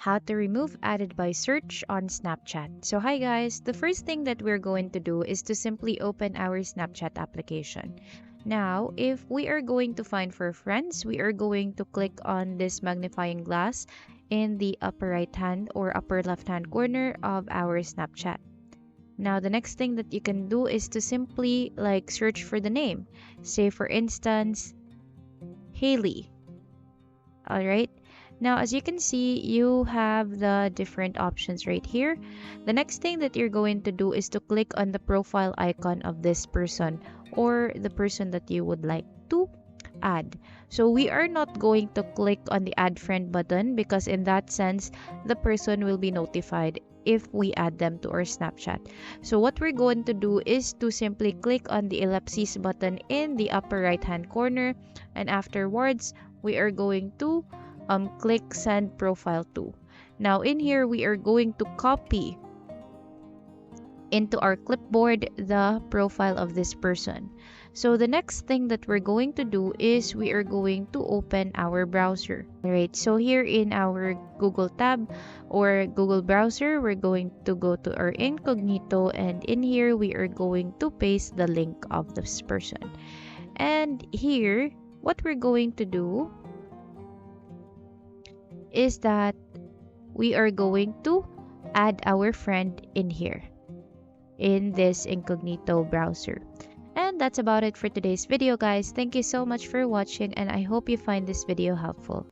how to remove added by search on Snapchat. So hi guys, the first thing that we're going to do is to simply open our Snapchat application. Now, if we are going to find for friends, we are going to click on this magnifying glass in the upper right hand or upper left hand corner of our Snapchat. Now, the next thing that you can do is to simply like search for the name. Say for instance, Haley. All right. Now, as you can see, you have the different options right here. The next thing that you're going to do is to click on the profile icon of this person or the person that you would like to add. So we are not going to click on the add friend button because in that sense, the person will be notified if we add them to our Snapchat. So what we're going to do is to simply click on the ellipsis button in the upper right hand corner, and afterwards we are going to click send profile to. Now in here we are going to copy into our clipboard the profile of this person. So the next thing that we're going to do is we are going to open our browser. Alright, so here in our Google tab or Google browser, we're going to go to our incognito, and in here we are going to paste the link of this person. And here, what we're going to do is that we are going to add our friend in here in this incognito browser. And that's about it for today's video, guys. Thank you so much for watching, and I hope you find this video helpful.